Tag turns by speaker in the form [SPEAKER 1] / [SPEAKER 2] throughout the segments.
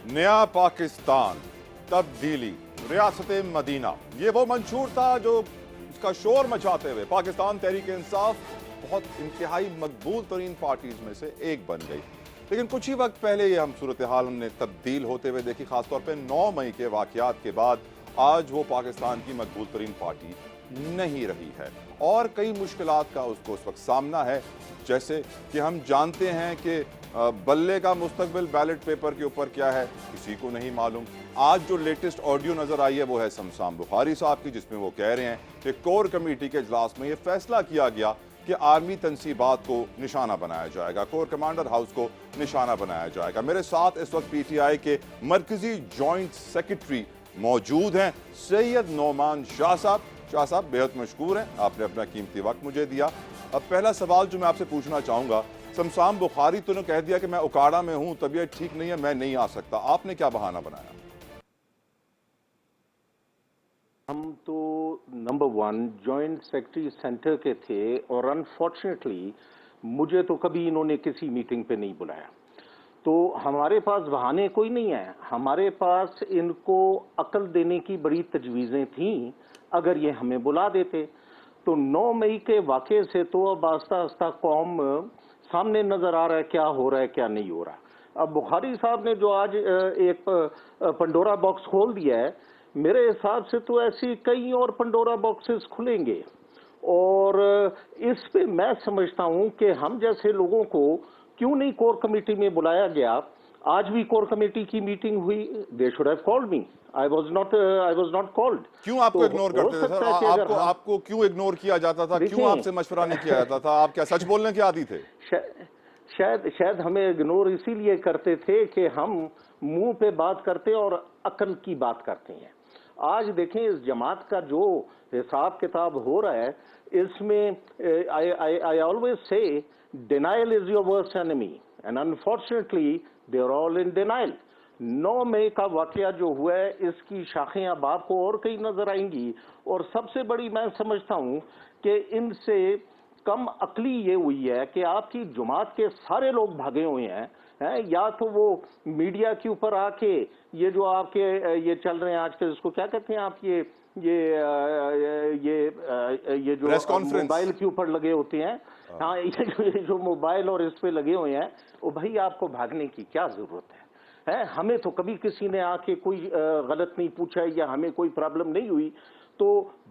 [SPEAKER 1] नया पाकिस्तान, तब्दीली, रियासत मदीना, ये वो मंशूर था जो उसका शोर मचाते हुए पाकिस्तान तहरीक इंसाफ बहुत इंतहाई मकबूल तरीन पार्टीज में से एक बन गई। लेकिन कुछ ही वक्त पहले ये हम सूरत हाल हमने तब्दील होते हुए देखी, खासतौर पर 9 मई के वाकयात के बाद आज वो पाकिस्तान की मकबूल तरीन पार्टी नहीं रही है और कई मुश्किलात का उसको उस वक्त सामना है। जैसे कि हम जानते हैं कि बल्ले का मुस्तकबिल बैलेट पेपर के ऊपर क्या है किसी को नहीं मालूम। आज जो लेटेस्ट ऑडियो नजर आई है वो है शमशान बुखारी साहब की, जिसमें वो कह रहे हैं कि कोर कमेटी के इजलास में ये फैसला किया गया कि आर्मी तनसीबात को निशाना बनाया जाएगा, कोर कमांडर हाउस को निशाना बनाया जाएगा। मेरे साथ इस वक्त पीटीआई के मरकजी जॉइंट सेक्रेटरी मौजूद हैं सैयद नोमान शाह साहब। शाह साहब बेहद मशकूर हैं, आपने अपना कीमती वक्त मुझे दिया। अब पहला सवाल जो मैं आपसे पूछना चाहूँगा, शमशान बुखारी तो ने कह दिया कि मैं उकाड़ा में हूँ, तबीयत ठीक नहीं है, मैं नहीं आ सकता, आपने क्या बहाना बनाया?
[SPEAKER 2] हम तो नंबर 1 जॉइंट सेक्रेटरी सेंटर के थे और अनफॉर्चुनेटली मुझे तो कभी इन्होंने किसी मीटिंग पे नहीं बुलाया। तो हमारे पास बहाने कोई नहीं है, हमारे पास इनको अकल देने की बड़ी तजवीज़ें थीं। अगर ये हमें बुला देते तो 9 मई के वाक़े से तो अब आस्ता आस्ता कौम सामने नज़र आ रहा है क्या हो रहा है क्या नहीं हो रहा। अब बुखारी साहब ने जो आज एक पंडोरा बॉक्स खोल दिया है, मेरे हिसाब से तो ऐसी कई और पंडोरा बॉक्सेस खुलेंगे और इस पे मैं समझता हूं कि हम जैसे लोगों को क्यों नहीं कोर कमेटी में बुलाया गया। आज भी कोर कमेटी की मीटिंग हुई, they should have called me, I was not called.
[SPEAKER 1] क्यों आपको इग्नोर करते थे सर? आपको क्यों इग्नोर किया जाता था? क्यों आपसे मशवरा नहीं किया जाता था? आप क्या सच बोलने के आदी थे?
[SPEAKER 2] शायद हमें इग्नोर इसीलिए करते थे कि हम मुंह पे बात करते और अकल की बात करते हैं। आज देखें इस जमात का जो हिसाब किताब हो रहा है, इसमें I always say denial is your worst enemy and unfortunately they are all in denial. 9 मई का वाकया जो हुआ है, इसकी शाखें अब आपको और कई नजर आएंगी और सबसे बड़ी मैं समझता हूं कि इनसे कम अकली ये हुई है कि आपकी जमात के सारे लोग भागे हुए हैं। या तो वो मीडिया के ऊपर आके ये जो आपके ये चल रहे हैं आजकल, इसको क्या कहते हैं आप, ये जो मोबाइल के ऊपर लगे होते हैं, हाँ ये जो मोबाइल और इस पे लगे हुए हैं, वो भाई आपको भागने की क्या जरूरत है? हमें तो कभी किसी ने आके कोई गलत नहीं पूछा या हमें कोई प्रॉब्लम नहीं हुई। तो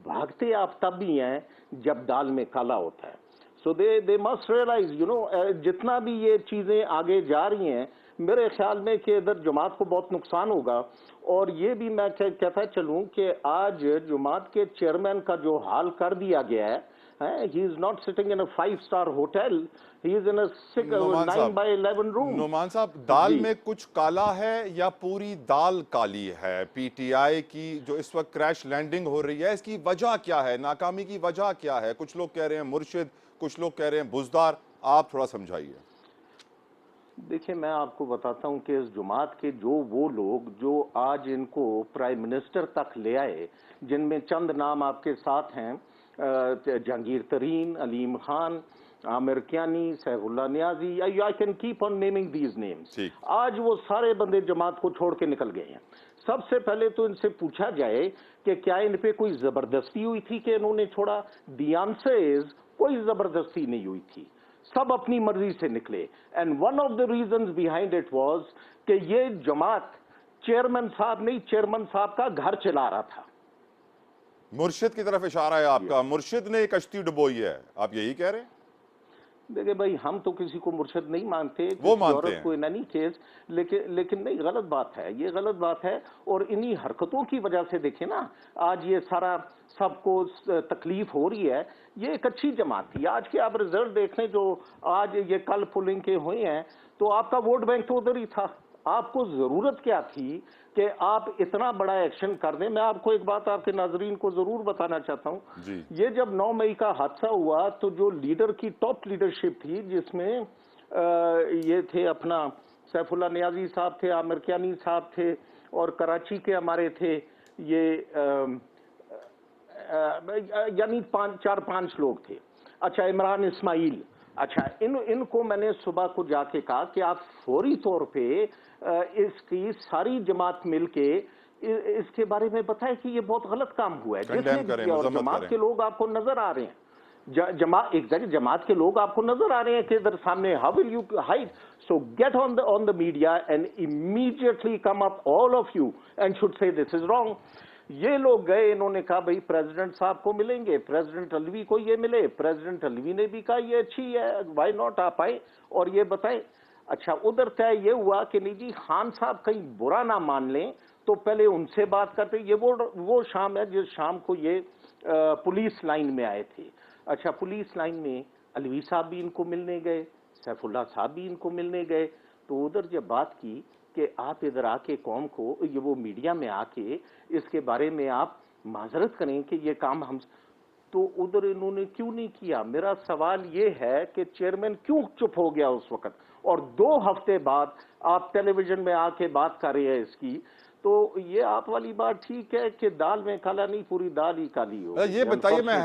[SPEAKER 2] भागते आप तब भी हैं जब दाल में काला होता है। सो दे मस्ट रियलाइज जितना भी ये चीजें आगे जा रही हैं, मेरे ख्याल में कि इधर जमात को बहुत नुकसान होगा। और ये भी मैं कहता चलूं कि आज जमात के चेयरमैन का जो हाल कर दिया गया है, he is not sitting in a 5-star hotel, he is in a 9x11 room।
[SPEAKER 1] Noman साहब, दाल में कुछ काला है या पूरी दाल काली है? पीटीआई की जो इस वक्त क्रैश लैंडिंग हो रही है, इसकी वजह क्या है? नाकामी की वजह क्या है? कुछ लोग कह रहे हैं मुर्शिद, कुछ लोग कह रहे हैं बुजदार, आप थोड़ा समझाइए।
[SPEAKER 2] देखिए मैं आपको बताता हूं कि इस जमात के वो लोग जो आज इनको प्राइम मिनिस्टर तक ले आए, जिनमें चंद नाम आपके साथ हैं, Jahangir Tareen, Aleem Khan, Aamir Kiani, Saifullah Niazi, I can keep on naming these names. आज वो सारे बंदे जमात को छोड़ के निकल गए हैं। सबसे पहले तो इनसे पूछा जाए कि क्या इन पे कोई जबरदस्ती हुई थी कि इन्होंने छोड़ा? द आंसर इज कोई जबरदस्ती नहीं हुई थी, सब अपनी मर्जी से निकले। And one of the reasons behind it was कि ये जमात चेयरमैन साहब नहीं, चेयरमैन साहब का घर चला रहा था।
[SPEAKER 1] मुर्शिद की तरफ इशारा है आपका, मुर्शिद ने कश्ती डुबोई है, आप यही कह रहे हैं?
[SPEAKER 2] देखिए भाई, हम तो किसी को मुर्शिद नहीं मानते,
[SPEAKER 1] वो मानते हैं
[SPEAKER 2] को इन एनी केस, लेकिन नहीं, गलत बात है, ये गलत बात है। और इन्हीं हरकतों की वजह से देखें ना, आज ये सारा सबको तकलीफ हो रही है। ये एक अच्छी जमात थी। आज के आप रिजल्ट देख लें जो आज ये कल पुलिंग के हुए हैं, तो आपका वोट बैंक तो उधर ही था। आपको जरूरत क्या थी कि आप इतना बड़ा एक्शन कर दें? मैं आपको एक बात आपके नाजरीन को जरूर बताना चाहता हूं। ये जब 9 मई का हादसा हुआ तो जो लीडर की टॉप लीडरशिप थी, जिसमें ये थे अपना सैफुल्लाह नियाजी साहब थे, आमिर कियानी साहब थे और कराची के हमारे थे ये यानी 4-5 लोग थे। अच्छा, इमरान इस्माइल, अच्छा, इनको मैंने सुबह को जाके कहा कि आप फौरी तौर पे इसकी सारी जमात मिलके इसके बारे में बताएं कि ये बहुत गलत काम हुआ है जिसने
[SPEAKER 1] कंडेम
[SPEAKER 2] भी
[SPEAKER 1] करें,
[SPEAKER 2] किया, और
[SPEAKER 1] मजम्मत
[SPEAKER 2] जमात
[SPEAKER 1] करें।
[SPEAKER 2] के लोग आपको नजर आ रहे हैं, जमात के लोग आपको नजर आ रहे हैं कि इधर सामने, how will you hide? So get on the media and immediately come up all of you and should say this is wrong. ये लोग गए, इन्होंने कहा भाई प्रेसिडेंट साहब को मिलेंगे, प्रेसिडेंट अलवी को ये मिले, प्रेसिडेंट अलवी ने भी कहा ये अच्छी है, व्हाई नॉट आप आए और ये बताएं। अच्छा, उधर तय ये हुआ कि नहीं जी, खान साहब कहीं बुरा ना मान लें तो पहले उनसे बात करते। ये वो शाम है जिस शाम को ये पुलिस लाइन में आए थे। अच्छा, पुलिस लाइन में अलवी साहब भी इनको मिलने गए, सैफुल्ला साहब भी इनको मिलने गए। तो उधर जब बात की कि आप इधर आके कौम को, ये वो मीडिया में आके इसके बारे में आप माजरत करें कि ये काम हम, तो उधर इन्होंने क्यों नहीं किया? मेरा सवाल ये है कि चेयरमैन क्यों चुप हो गया उस वक्त, और 2 हफ्ते बाद आप टेलीविजन में आके बात कर रहे हैं इसकी। तो ये आप वाली बात ठीक है कि दाल में काला नहीं, पूरी दाल ही काली हो।
[SPEAKER 1] ये बताइए, मैं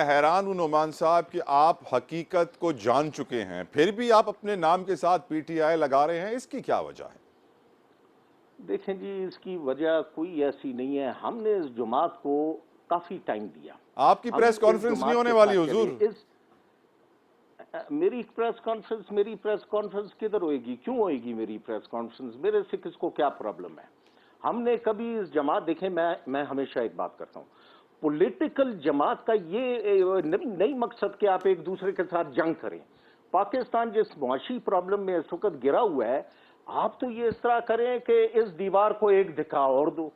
[SPEAKER 1] हैरान हूं नोमान साहब कि आप हकीकत को जान चुके हैं, फिर भी आप अपने नाम के साथ पीटीआई लगा रहे हैं, इसकी क्या वजह है?
[SPEAKER 2] देखें जी, इसकी वजह कोई ऐसी नहीं है। हमने इस जमात को काफी टाइम दिया।
[SPEAKER 1] आपकी प्रेस कॉन्फ्रेंस नहीं होने वाली हुजूर?
[SPEAKER 2] मेरी प्रेस कॉन्फ्रेंस किधर होएगी? क्यों होएगी मेरी प्रेस कॉन्फ्रेंस? मेरे से किसको क्या प्रॉब्लम है? हमने कभी इस जमात, देखें मैं हमेशा एक बात करता हूं, पॉलिटिकल जमात का ये नहीं मकसद कि आप एक दूसरे के साथ जंग करें। पाकिस्तान जिस मुआशी प्रॉब्लम में इस वक्त गिरा हुआ है, आप तो ये इस तरह करें कि इस दीवार को एक धक्का और दो।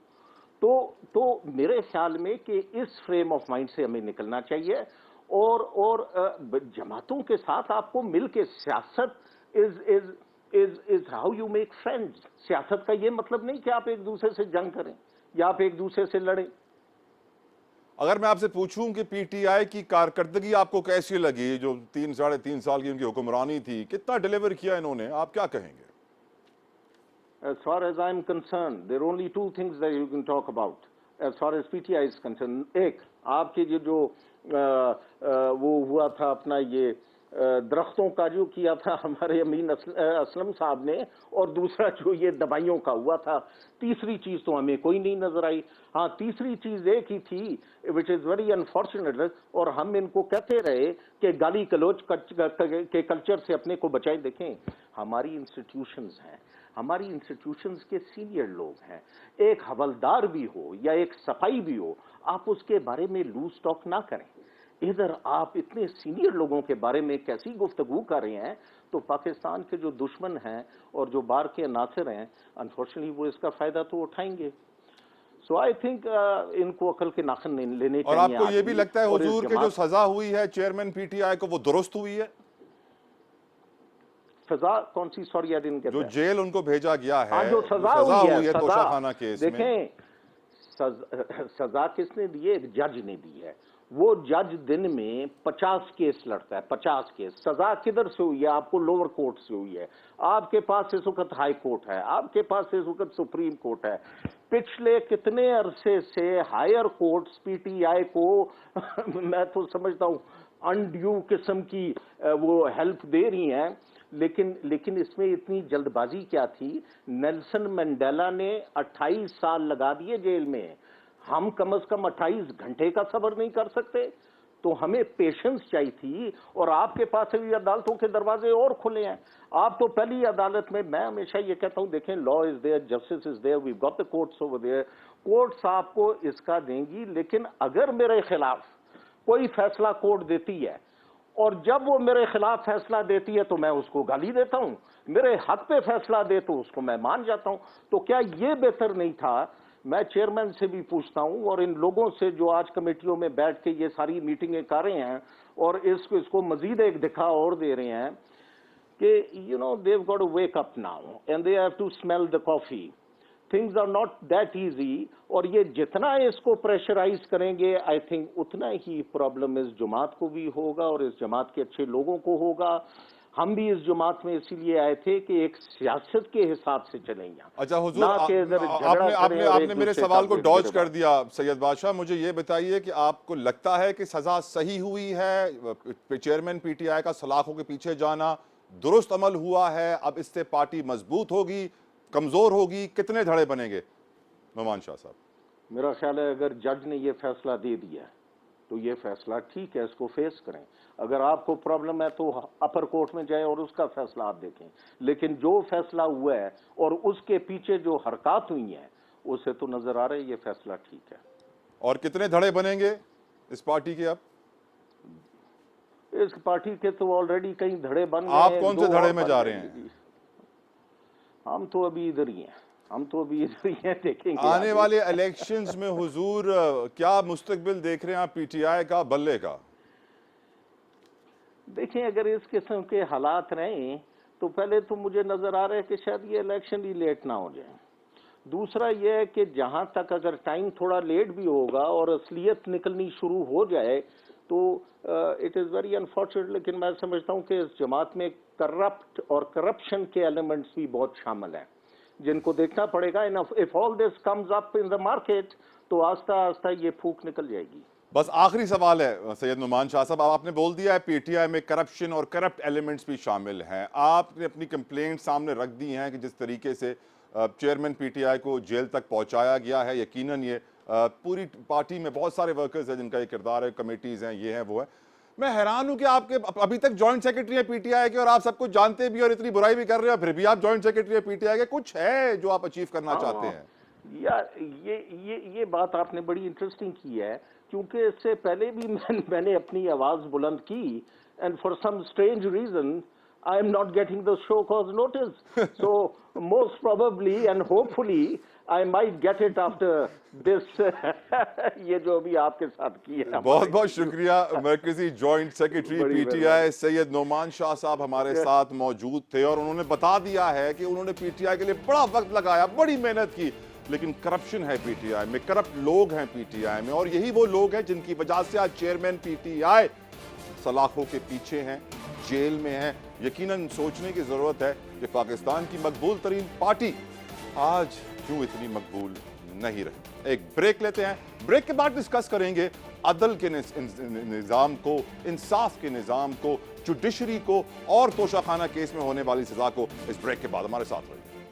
[SPEAKER 2] तो मेरे ख्याल में कि इस फ्रेम ऑफ माइंड से हमें निकलना चाहिए, और जमातों के साथ आपको मिलके, सियासत is how you make friends. सियासत का ये मतलब नहीं कि आप एक दूसरे से जंग करें या आप एक दूसरे से लड़ें।
[SPEAKER 1] अगर मैं आपसे पूछूं कि पीटीआई की कारकर्दगी आपको कैसी लगी, जो 3-3.5 साल की उनकी हुक्मरानी थी, कितना डिलीवर किया इन्होंने, आप क्या कहेंगे?
[SPEAKER 2] As far as I'm concerned, there are only 2 things that you can talk about as far as PTI is concerned. एक, आपके जो वो हुआ था अपना ये दरख्तों का जो किया था हमारे अमीन असलम साहब ने, और दूसरा जो ये दवाइयों का हुआ था। तीसरी चीज तो हमें कोई नहीं नजर आई। हाँ, तीसरी चीज एक ही थी विच इज वेरी अनफॉर्चुनेट, और हम इनको कहते रहे कि गाली गलौज के कल्चर से अपने को बचाए। देखें, हमारी इंस्टीट्यूशंस हैं, हमारी इंस्टीट्यूशंस के सीनियर लोग हैं। एक हवलदार भी हो या एक सफाई भी हो, आप उसके बारे में लूज टॉक ना करें। इधर आप इतने सीनियर लोगों के बारे में कैसी गुफ्तगू कर रहे हैं? तो पाकिस्तान के जो दुश्मन हैं और जो बाहर के नासिर हैं, अनफॉर्चुनेटली वो इसका फायदा तो उठाएंगे। सो आई थिंक इनको अकल के नाखन लेने चाहिए।
[SPEAKER 1] और आपको ये भी लगता है हुजूर कि जो सजा हुई है चेयरमैन पीटीआई को, वो दुरुस्त हुई है?
[SPEAKER 2] सजा कौन सी? सॉरी,
[SPEAKER 1] जो जेल उनको भेजा गया है,
[SPEAKER 2] जो सजा हुई है
[SPEAKER 1] तोशाखाना केस में।
[SPEAKER 2] देखें, सजा किसने दी है? एक जज ने दी है। वो जज दिन में 50 केस लड़ता है, 50 केस। सजा किधर से हुई है? आपको लोअर कोर्ट से हुई है। आपके पास इस वक्त हाई कोर्ट है, आपके पास इस वक्त सुप्रीम कोर्ट है। पिछले कितने अरसे से हायर कोर्ट्स पीटीआई को मैं तो समझता हूं अनड्यू किस्म की वो हेल्प दे रही हैं। लेकिन इसमें इतनी जल्दबाजी क्या थी? नेल्सन मंडेला ने 28 साल लगा दिए जेल में। हम कम से कम 28 घंटे का सब्र नहीं कर सकते? तो हमें पेशेंस चाहिए थी, और आपके पास भी अदालतों के दरवाजे और खुले हैं। आप तो पहली अदालत में, मैं हमेशा ये कहता हूं, देखें, law is there, justice is there, we got the courts over there. Courts आपको इसका देंगी, लेकिन अगर मेरे खिलाफ कोई फैसला कोर्ट देती है, और जब वो मेरे खिलाफ फैसला देती है तो मैं उसको गाली देता हूं, मेरे हक पे फैसला दे तो उसको मैं मान जाता हूं। तो क्या ये बेहतर नहीं था? मैं चेयरमैन से भी पूछता हूं, और इन लोगों से जो आज कमेटियों में बैठ के ये सारी मीटिंगें कर रहे हैं और इसको मजीद एक दिखा और दे रहे हैं कि you know they've got to wake up now and they have to smell the coffee. Things are not that easy, और ये जितना इसको प्रेशराइज करेंगे, आई थिंक उतना ही प्रॉब्लम इस जमात को भी होगा और इस जमात के अच्छे लोगों को होगा। हम भी इस जमात में इसीलिए आए थे कि एक सियासत के हिसाब से चलें यहाँ।
[SPEAKER 1] अच्छा हुजूर,
[SPEAKER 2] ना कि इधर झगड़ा
[SPEAKER 1] आपने
[SPEAKER 2] करें
[SPEAKER 1] आपने
[SPEAKER 2] और
[SPEAKER 1] आपने
[SPEAKER 2] एक
[SPEAKER 1] मेरे
[SPEAKER 2] दूसरे
[SPEAKER 1] सवाल
[SPEAKER 2] का
[SPEAKER 1] को
[SPEAKER 2] वेट
[SPEAKER 1] डॉज
[SPEAKER 2] करें।
[SPEAKER 1] कर दिया सैयद बादशाह। मुझे ये बताइए कि आपको लगता है कि सजा सही हुई है? चेयरमैन पीटीआई का सलाखों के पीछे जाना दुरुस्त अमल हुआ है? अब इससे पार्टी मजबूत होगी, कमजोर होगी? कितने धड़े बनेंगे नुमान शाह साहब?
[SPEAKER 2] मेरा ख्याल है अगर जज ने ये फैसला दे दिया तो ये फैसला ठीक है, इसको फेस करें। अगर आपको प्रॉब्लम है तो अपर कोर्ट में जाए और उसका फैसला आप देखें, लेकिन जो फैसला हुआ है और उसके पीछे जो हरकत हुई है उससे तो नजर आ रहा है ये फैसला ठीक है।
[SPEAKER 1] और कितने धड़े बनेंगे इस पार्टी के? अब
[SPEAKER 2] इस पार्टी के तो ऑलरेडी कई धड़े बन गए
[SPEAKER 1] आप
[SPEAKER 2] हैं,
[SPEAKER 1] कौन
[SPEAKER 2] दो
[SPEAKER 1] से धड़े
[SPEAKER 2] और
[SPEAKER 1] में
[SPEAKER 2] बन
[SPEAKER 1] जा
[SPEAKER 2] गए
[SPEAKER 1] रहे हैं?
[SPEAKER 2] जी। हम तो अभी इधर ही हैं, हम तो अभी इधर ही हैं, देखेंगे
[SPEAKER 1] आने
[SPEAKER 2] आगे।
[SPEAKER 1] वाले इलेक्शंस में हुजूर क्या मुस्तकबिल देख रहे हैं आप पीटीआई का, बल्ले का?
[SPEAKER 2] देखें अगर इस किस्म के हालात रहें तो पहले तो मुझे नजर आ रहा है कि शायद ये इलेक्शन ही लेट ना हो जाए। दूसरा यह है कि जहां तक अगर टाइम थोड़ा लेट भी होगा और असलियत निकलनी शुरू हो जाए तो इट इज़ वेरी अनफॉर्चुनेट, लेकिन मैं समझता हूं कि इस जमात में करप्ट और करप्शन के एलिमेंट्स भी बहुत शामिल हैं जिनको देखना पड़ेगा। If all this comes up in the market तो आस्ता आस्ता ये फूक निकल जाएगी।
[SPEAKER 1] बस आखिरी सवाल है सैयद नुमान शाह साहब, आपने बोल दिया है पीटीआई में करप्शन और करप्ट एलिमेंट्स भी शामिल हैं। आपने अपनी कंप्लेंट सामने रख दी हैं कि जिस तरीके से चेयरमैन पीटीआई को जेल तक पहुंचाया गया है, यकीनन ये पूरी पार्टी में बहुत सारे वर्कर्स हैं जिनका ये किरदार है, कमेटीज हैं, ये हैं वो है। मैं हैरान हूं कि आपके अभी तक जॉइंट सेक्रेटरी है पीटीआई के और आप सब कुछ जानते भी और इतनी बुराई भी कर रहे हो, फिर भी आप जॉइंट सेक्रेटरी है पीटीआई के। कुछ है जो आप अचीव करना चाहते हैं?
[SPEAKER 2] यार ये बात आपने बड़ी इंटरेस्टिंग की है क्योंकि इससे पहले भी मैंने अपनी आवाज बुलंद की and for some strange reason I am not getting the show cause notice, so most probably and hopefully I might get it after this ये जो अभी आपके साथ की है।
[SPEAKER 1] बहुत बहुत शुक्रिया। मरकजी joint secretary PTI Syed Numan Shah साहब हमारे साथ मौजूद थे और उन्होंने बता दिया है कि उन्होंने पीटीआई के लिए बड़ा वक्त लगाया, बड़ी मेहनत की, लेकिन करप्शन है पीटीआई में, करप्ट लोग हैं पीटीआई में, और यही वो लोग हैं जिनकी वजह से आज चेयरमैन पीटीआई सलाखों के पीछे हैं, जेल में हैं। यकीनन सोचने की जरूरत है कि पाकिस्तान की मकबूल तरीन पार्टी आज क्यों इतनी मकबूल नहीं रही। एक ब्रेक लेते हैं, ब्रेक के बाद डिस्कस करेंगे अदल के निज़ाम को, इंसाफ के निज़ाम को, जुडिशरी को और तोशाखाना केस में होने वाली सजा को। इस ब्रेक के बाद हमारे साथ रहिए।